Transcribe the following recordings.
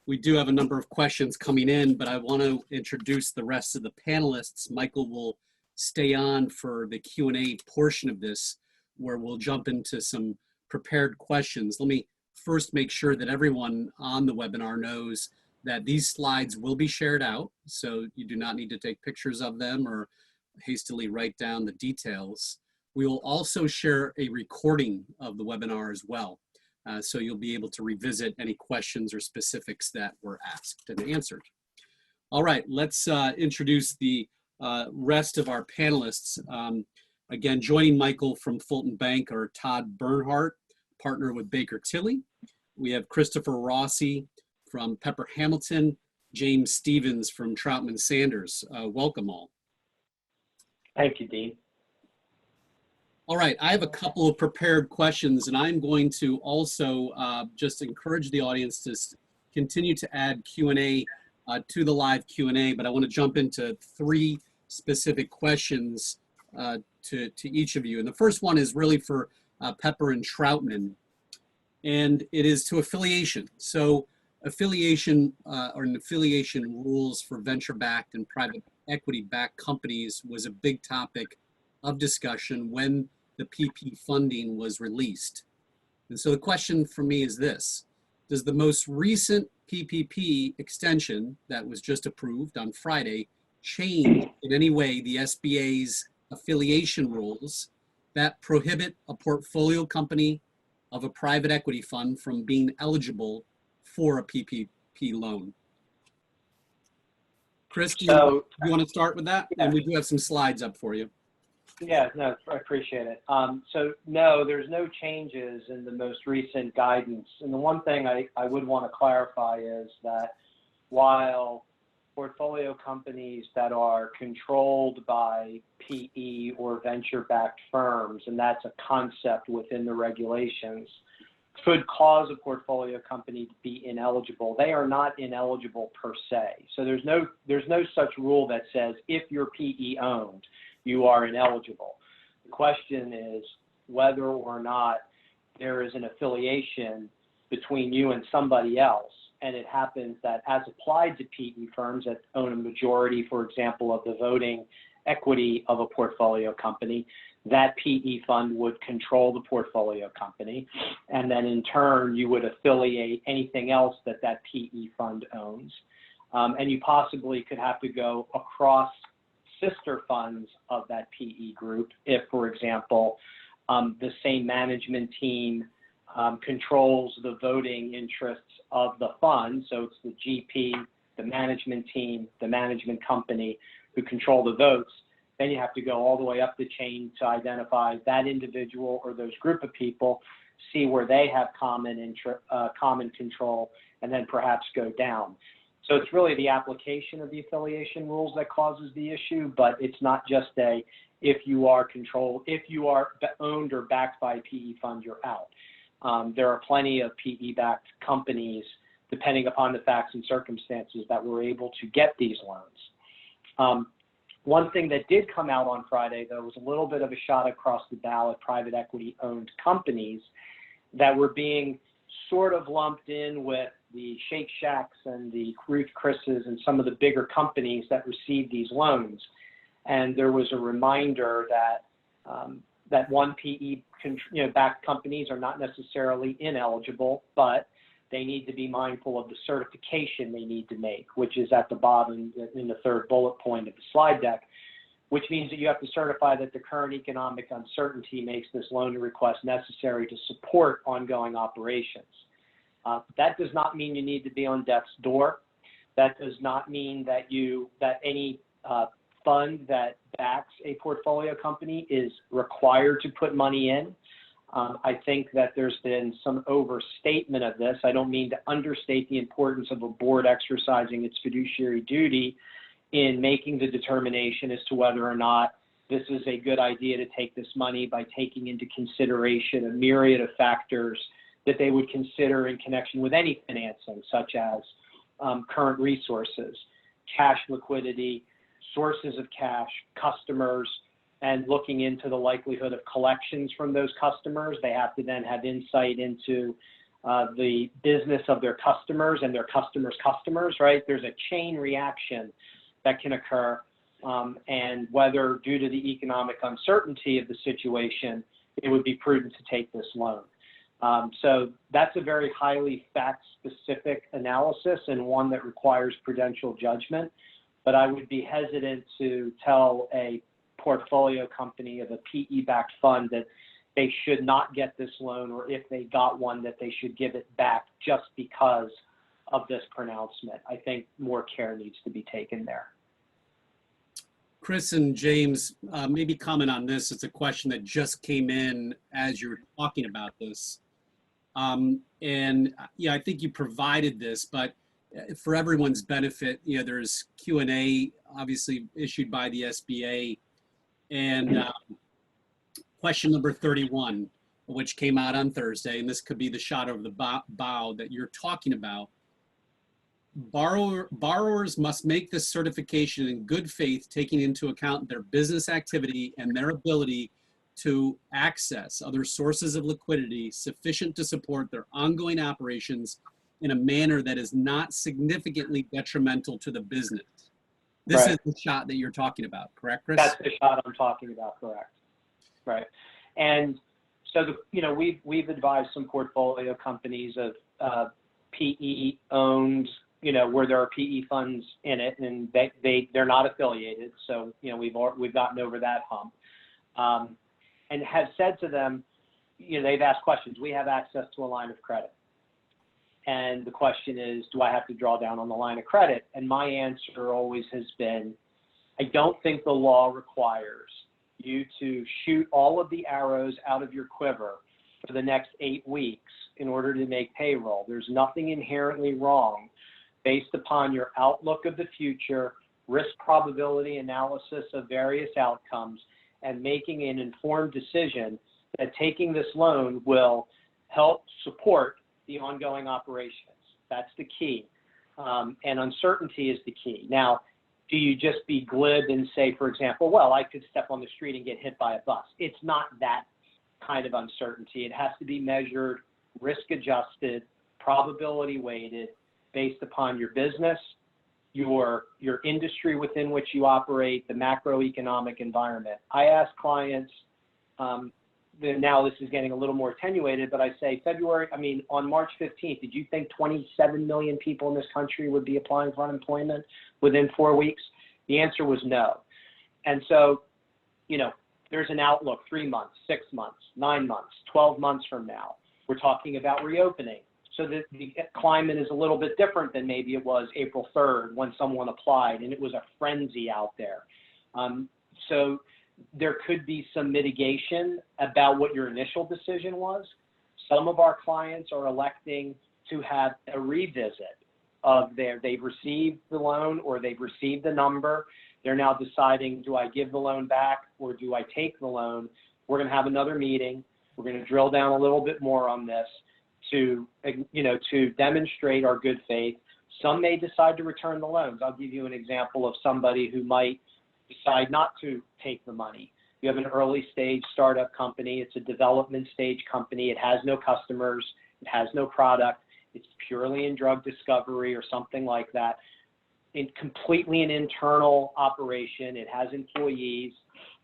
We do have a number of questions coming in, but I want to introduce the rest of the panelists. Michael will stay on for the Q&A portion of this, where we'll jump into some prepared questions. Let me first make sure that everyone on the webinar knows that these slides will be shared out, so you do not need to take pictures of them or hastily write down the details. We will also share a recording of the webinar as well, so you'll be able to revisit any questions or specifics that were asked and answered. All right, let's introduce the rest of our panelists. Again, joining Michael from Fulton Bank are Todd Bernhardt, partner with Baker Tilly. We have Christopher Rossi from Pepper Hamilton, James Stevens from Troutman Sanders. Welcome all. Thank you, Dean. All right, I have a couple of prepared questions, and I'm going to also just encourage the audience to continue to add Q&A to the live Q&A, but I want to jump into three specific questions to each of you. And the first one is really for Pepper and Troutman, and it is to affiliation. So affiliation or an affiliation rules for venture-backed and private equity-backed companies was a big topic of discussion when the PP funding was released. And so the question for me is this: does the most recent PPP extension that was just approved on Friday change in any way the SBA's affiliation rules that prohibit a portfolio company of a private equity fund from being eligible for a PPP loan? Chris, do you want to start with that? Yeah. And we do have some slides up for you. Yeah, no, I appreciate it. So no, there's no changes in the most recent guidance. And the one thing I would want to clarify is that while portfolio companies that are controlled by PE or venture-backed firms, and that's a concept within the regulations, could cause a portfolio company to be ineligible, they are not ineligible per se. So there's no such rule that says if you're PE owned, you are ineligible. The question is whether or not there is an affiliation between you and somebody else. And it happens that as applied to PE firms that own a majority, for example, of the voting equity of a portfolio company, that PE fund would control the portfolio company. And then in turn, you would affiliate anything else that that PE fund owns. And you possibly could have to go across sister funds of that PE group if, for example, the same management team controls the voting interests of the fund. So it's the GP, the management team, the management company who control the votes. Then you have to go all the way up the chain to identify that individual or those group of people, see where they have common control, and then perhaps go down. So it's really the application of the affiliation rules that causes the issue, but it's not just a if you are controlled, if you are owned or backed by a PE fund, you're out. There are plenty of PE-backed companies, depending upon the facts and circumstances, that were able to get these loans. One thing that did come out on Friday, though, was a little bit of a shot across the bow at private equity-owned companies that were being sort of lumped in with the Shake Shacks and the Ruth Chris's and some of the bigger companies that received these loans. And there was a reminder that that one PE backed companies are not necessarily ineligible, but they need to be mindful of the certification they need to make, which is at the bottom in the third bullet point of the slide deck, which means that you have to certify that the current economic uncertainty makes this loan request necessary to support ongoing operations. That does not mean you need to be on death's door. That does not mean that any fund that backs a portfolio company is required to put money in. I think that there's been some overstatement of this. I don't mean to understate the importance of a board exercising its fiduciary duty in making the determination as to whether or not this is a good idea to take this money by taking into consideration a myriad of factors that they would consider in connection with any financing, such as current resources, cash liquidity, sources of cash, customers, and looking into the likelihood of collections from those customers. They have to then have insight into the business of their customers and their customers' customers, right? There's a chain reaction that can occur, and whether due to the economic uncertainty of the situation, it would be prudent to take this loan. So that's a very highly fact-specific analysis and one that requires prudential judgment. But I would be hesitant to tell a portfolio company of a PE-backed fund that they should not get this loan, or if they got one, that they should give it back just because of this pronouncement. I think more care needs to be taken there. Chris and James, maybe comment on this. It's a question that just came in as you were talking about this. And yeah, I think you provided this, but for everyone's benefit, you know, there's Q&A obviously issued by the SBA, and question number 31, which came out on Thursday, and this could be the shot over the bow that you're talking about. Borrowers must make this certification in good faith, taking into account their business activity and their ability to access other sources of liquidity sufficient to support their ongoing operations in a manner that is not significantly detrimental to the business. This Right. is the shot that you're talking about, correct, Chris? That's the shot I'm talking about, correct. Right. And so, we've advised some portfolio companies of PE-owned, where there are PE funds in it, and they're not affiliated. So, we've gotten over that hump. And have said to them, they've asked questions. We have access to a line of credit. And the question is, do I have to draw down on the line of credit? And my answer always has been, I don't think the law requires you to shoot all of the arrows out of your quiver for the next 8 weeks in order to make payroll. There's nothing inherently wrong based upon your outlook of the future, risk probability analysis of various outcomes, and making an informed decision that taking this loan will help support the ongoing operations. That's the key. And uncertainty is the key. Now, do you just be glib and say, for example, well, I could step on the street and get hit by a bus? It's not that kind of uncertainty. It has to be measured, risk adjusted, probability weighted, based upon your business, your industry within which you operate, the macroeconomic environment. I ask clients, now this is getting a little more attenuated, but I say on March 15th, did you think 27 million people in this country would be applying for unemployment within 4 weeks? The answer was no. And so, there's an outlook 3 months, 6 months, 9 months, 12 months from now. We're talking about reopening. So the climate is a little bit different than maybe it was April 3rd when someone applied and it was a frenzy out there. So there could be some mitigation about what your initial decision was. Some of our clients are electing to have a revisit of they've received the loan or they've received the number. They're now deciding, do I give the loan back or do I take the loan? We're going to have another meeting. We're going to drill down a little bit more on this to demonstrate our good faith. Some may decide to return the loans. I'll give you an example of somebody who might decide not to take the money. You have an early stage startup company. It's a development stage company. It has no customers. It has no product. It's purely in drug discovery or something like that. It's completely an internal operation. It has employees,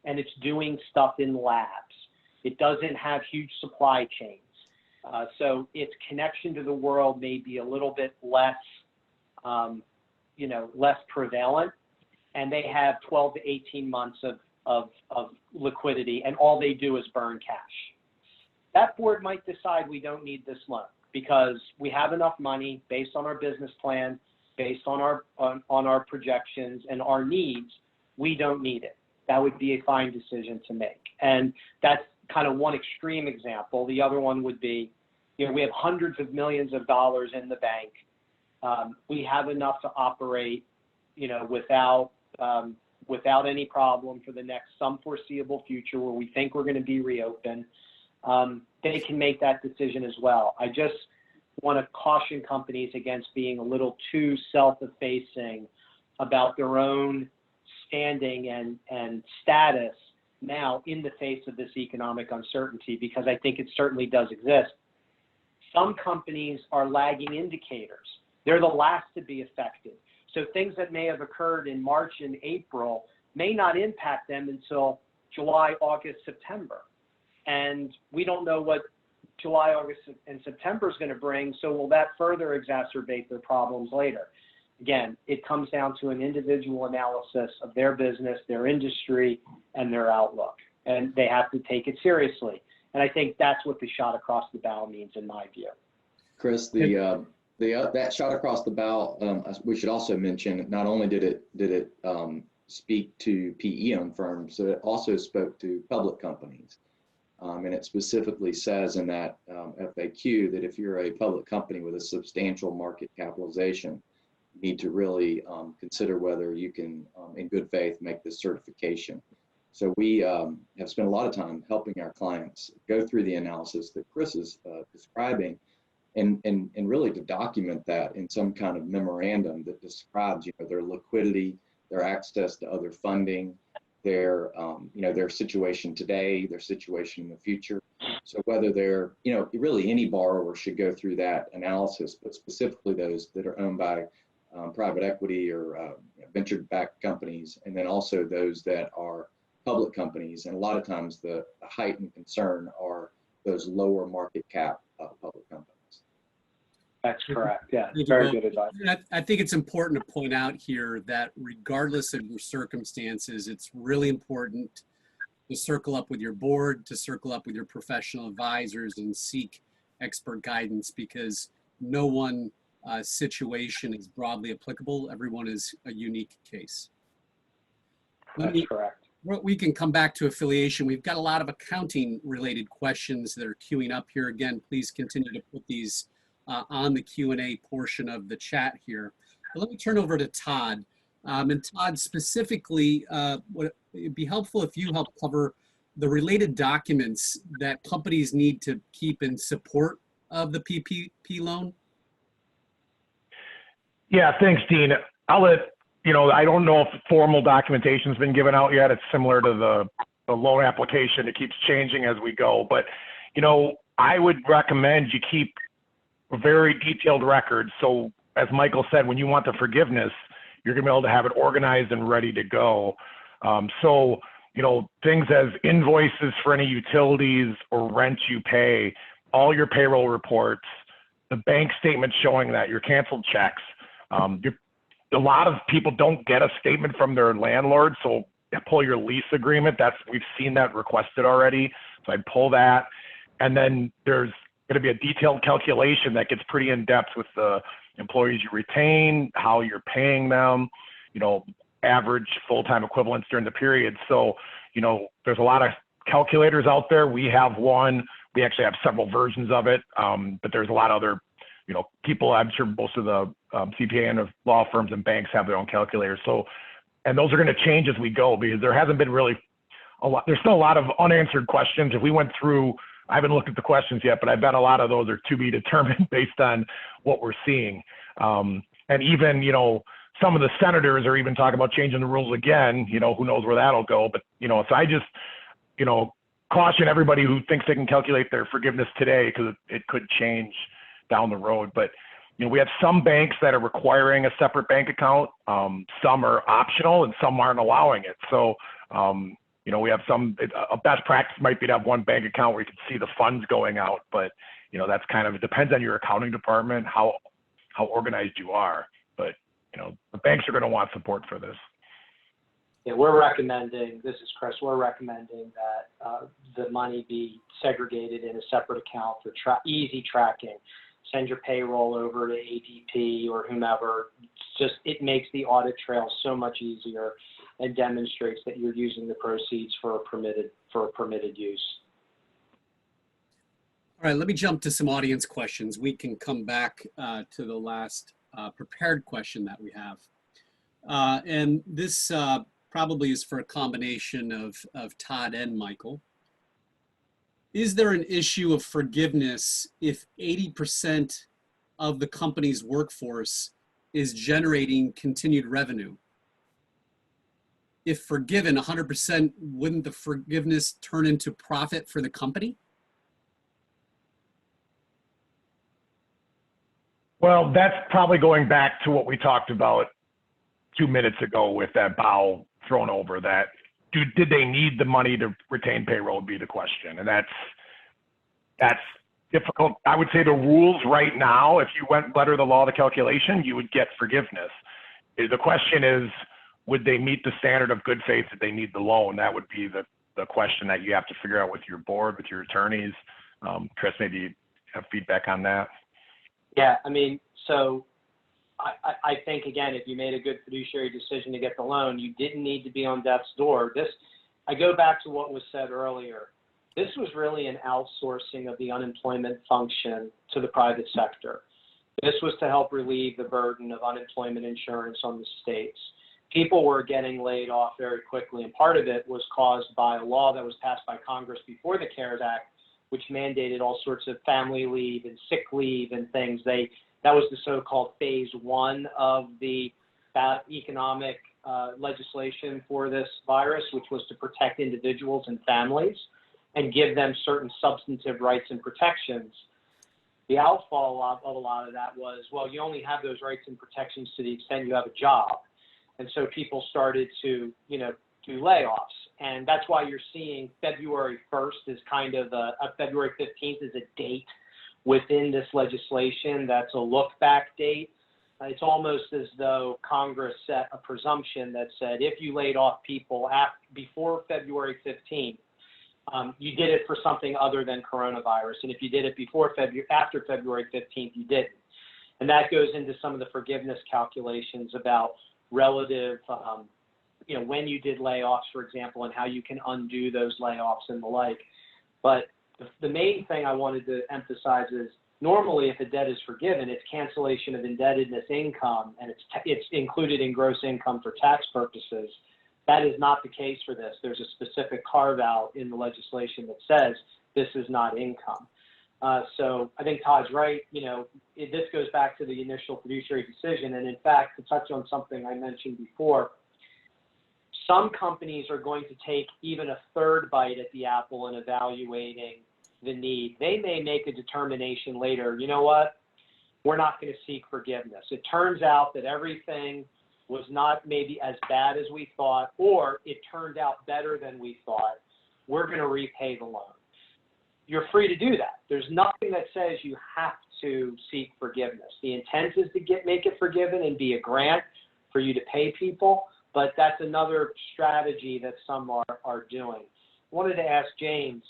and it's doing stuff in labs. It doesn't have huge supply chains. So its connection to the world may be a little bit less, less prevalent, and they have 12 to 18 months of liquidity, and all they do is burn cash. That board might decide we don't need this loan because we have enough money based on our business plan, based on our projections and our needs. We don't need it. That would be a fine decision to make, and that's kind of one extreme example. The other one would be, we have hundreds of millions of dollars in the bank. We have enough to operate, without any problem for the next some foreseeable future where we think we're going to be reopened. They can make that decision as well. I just want to caution companies against being a little too self-effacing about their own standing and status now in the face of this economic uncertainty, because I think it certainly does exist. Some companies are lagging indicators. They're the last to be affected. So things that may have occurred in March and April may not impact them until July, August, September. And we don't know what July, August, and September is going to bring, so will that further exacerbate their problems later? Again, it comes down to an individual analysis of their business, their industry, and their outlook. And they have to take it seriously. And I think that's what the shot across the bow means in my view. Chris, that shot across the bow, we should also mention, not only did it speak to PE-owned firms, it also spoke to public companies. And it specifically says in that FAQ that if you're a public company with a substantial market capitalization, you need to really consider whether you can, in good faith, make this certification. So we have spent a lot of time helping our clients go through the analysis that Chris is describing, and really to document that in some kind of memorandum that describes, their liquidity, their access to other funding, their situation today, their situation in the future. So whether they're, really any borrower should go through that analysis, but specifically those that are owned by private equity or venture-backed companies, and then also those that are public companies. And a lot of times the heightened concern are those lower market cap public companies. That's correct. Yeah, very good advice. I think it's important to point out here that regardless of your circumstances, it's really important to circle up with your board, to circle up with your professional advisors and seek expert guidance, because no one situation is broadly applicable. Everyone is a unique case. That's correct. We can come back to affiliation. We've got a lot of accounting related questions that are queuing up here. Again, please continue to put these on the Q&A portion of the chat here. But let me turn over to Todd. And Todd, specifically, it'd be helpful if you help cover the related documents that companies need to keep in support of the PPP loan. Yeah, thanks, Dean. I'll let, I don't know if formal documentation has been given out yet. It's similar to the loan application. It keeps changing as we go. But, I would recommend you keep a very detailed record. So as Michael said, when you want the forgiveness, you're going to be able to have it organized and ready to go. So, things as invoices for any utilities or rent you pay, all your payroll reports, the bank statement showing that, your canceled checks. A lot of people don't get a statement from their landlord, so pull your lease agreement. We've seen that requested already, so I'd pull that. And then there's going to be a detailed calculation that gets pretty in depth with the employees you retain, how you're paying them, average full-time equivalents during the period. So, there's a lot of calculators out there. We have one. We actually have several versions of it, but there's a lot of other, people. I'm sure most of the CPA and law firms and banks have their own calculators. So, and those are going to change as we go, because there hasn't been really a lot. There's still a lot of unanswered questions. If we went through, I haven't looked at the questions yet, but I bet a lot of those are to be determined based on what we're seeing. And even, some of the senators are even talking about changing the rules again. Who knows where that'll go. But, so I just, caution everybody who thinks they can calculate their forgiveness today, because it could change down the road. But, we have some banks that are requiring a separate bank account. Some are optional and some aren't allowing it. So, we have a best practice might be to have one bank account where you can see the funds going out. But, that's it depends on your accounting department, how organized you are. But, the banks are going to want support for this. Yeah, we're recommending, this is Chris, we're recommending that the money be segregated in a separate account for easy tracking. Send your payroll over to ADP or whomever. It makes the audit trail so much easier and demonstrates that you're using the proceeds for a permitted use. All right, let me jump to some audience questions. We can come back to the last prepared question that we have. And this probably is for a combination of Todd and Michael. Is there an issue of forgiveness if 80% of the company's workforce is generating continued revenue? If forgiven 100%, wouldn't the forgiveness turn into profit for the company? Well, that's probably going back to what we talked about 2 minutes ago with that bow thrown over that. Did they need the money to retain payroll would be the question. And that's difficult. I would say the rules right now, if you went letter of the law, the calculation, you would get forgiveness. The question is, would they meet the standard of good faith that they need the loan? That would be the question that you have to figure out with your board, with your attorneys. Chris, maybe you have feedback on that. Yeah, I mean, so I think, again, if you made a good fiduciary decision to get the loan, you didn't need to be on death's door. I go back to what was said earlier. This was really an outsourcing of the unemployment function to the private sector. This was to help relieve the burden of unemployment insurance on the states. People were getting laid off very quickly, and part of it was caused by a law that was passed by Congress before the CARES Act, which mandated all sorts of family leave and sick leave and things. That was the so-called phase one of the economic legislation for this virus, which was to protect individuals and families and give them certain substantive rights and protections. The outfall of a lot of that was, well, you only have those rights and protections to the extent you have a job. And so people started to, do layoffs. And that's why you're seeing February 1st is kind of February 15th is a date within this legislation. That's a look back date. It's almost as though Congress set a presumption that said, if you laid off people before February 15th, you did it for something other than coronavirus. And if you did it after February 15th, you didn't. And that goes into some of the forgiveness calculations about relative, when you did layoffs, for example, and how you can undo those layoffs and the like. But the main thing I wanted to emphasize is normally if a debt is forgiven, it's cancellation of indebtedness income, and it's included in gross income for tax purposes. That is not the case for this. There's a specific carve out in the legislation that says this is not income. So I think Todd's right. This goes back to the initial fiduciary decision. And in fact, to touch on something I mentioned before, some companies are going to take even a third bite at the apple in evaluating the need. They may make a determination later, you know what, we're not going to seek forgiveness. It turns out that everything was not maybe as bad as we thought, or it turned out better than we thought. We're going to repay the loan. You're free to do that. There's nothing that says you have to seek forgiveness. The intent is to make it forgiven and be a grant for you to pay people, but that's another strategy that some are doing. I wanted to ask James,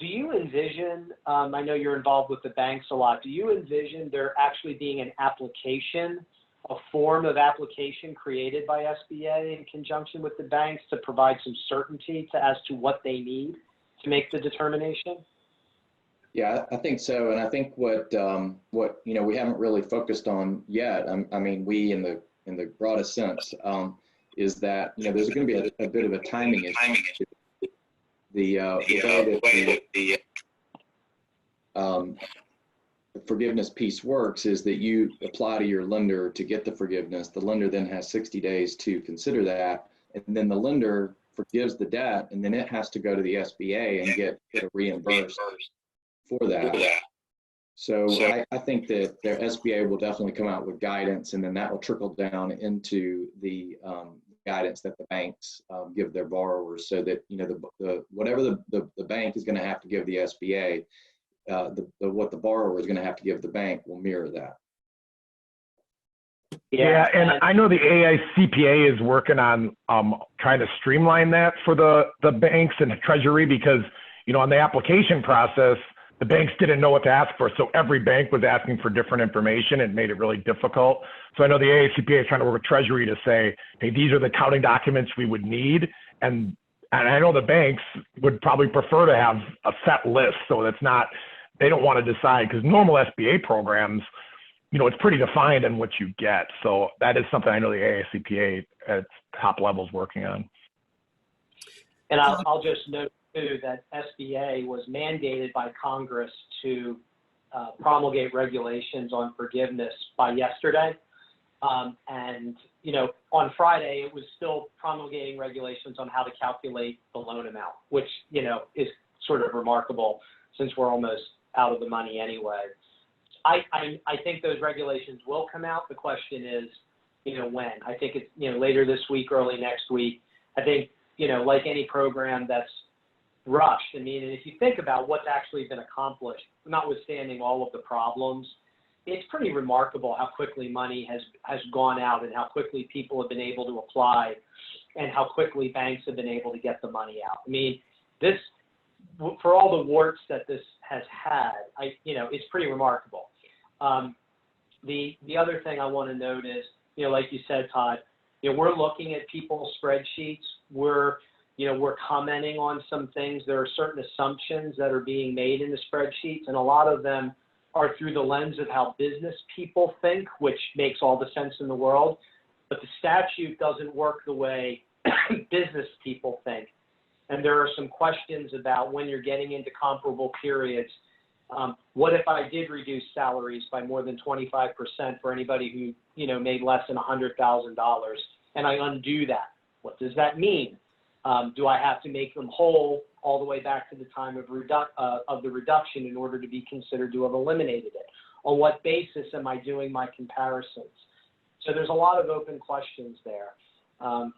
do you envision, I know you're involved with the banks a lot, do you envision there actually being an application, a form of application created by SBA in conjunction with the banks to provide some certainty as to what they need to make the determination? Yeah, I think so. And I think what we haven't really focused on yet, I mean, we in the broadest sense, is that, there's going to be a bit of a timing issue. The way that the forgiveness piece works is that you apply to your lender to get the forgiveness. The lender then has 60 days to consider that, and then the lender forgives the debt, and then it has to go to the SBA and get reimbursed for that. So I think that their SBA will definitely come out with guidance, and then that will trickle down into the guidance that the banks give their borrowers, so that whatever the bank is going to have to give the SBA, what the borrower is going to have to give the bank will mirror that. Yeah, and I know the AICPA is working on trying to streamline that for the banks and the Treasury, because on the application process, the banks didn't know what to ask for. So every bank was asking for different information and made it really difficult. So I know the AICPA is trying to work with Treasury to say, hey, these are the accounting documents we would need. And I know the banks would probably prefer to have a set list. So that's not, they don't want to decide, because normal SBA programs, it's pretty defined in what you get. So that is something I know the AICPA at top levels working on. And I'll just note too that SBA was mandated by Congress to promulgate regulations on forgiveness by yesterday. And on Friday, it was still promulgating regulations on how to calculate the loan amount, which, is sort of remarkable since we're almost out of the money anyway. I think those regulations will come out. The question is, when. I think it's, later this week, early next week. I think, like any program that's rushed, and if you think about what's actually been accomplished, notwithstanding all of the problems, it's pretty remarkable how quickly money has gone out and how quickly people have been able to apply and how quickly banks have been able to get the money out. This, for all the warts that this has had, it's pretty remarkable. The other thing I want to note is, like you said, Todd, we're looking at people's spreadsheets. We're commenting on some things. There are certain assumptions that are being made in the spreadsheets, and a lot of them are through the lens of how business people think, which makes all the sense in the world. But the statute doesn't work the way business people think. And there are some questions about when you're getting into comparable periods. What if I did reduce salaries by more than 25% for anybody who, made less than $100,000, and I undo that? What does that mean? Do I have to make them whole all the way back to the time of the reduction in order to be considered to have eliminated it? On what basis am I doing my comparisons? So there's a lot of open questions there,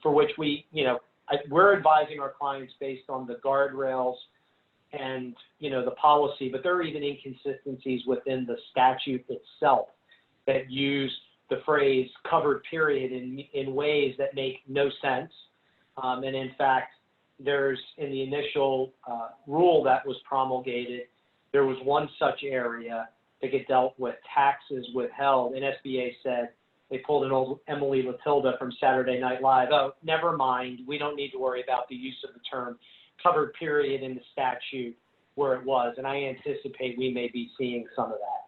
for which we're advising our clients based on the guardrails and, the policy, but there are even inconsistencies within the statute itself that use the phrase covered period in ways that make no sense. And in fact, there's, in the initial rule that was promulgated, there was one such area that get dealt with taxes withheld, and SBA said, they pulled an old Emily Latilda from Saturday Night Live. Oh, never mind. We don't need to worry about the use of the term covered period in the statute where it was. And I anticipate we may be seeing some of that.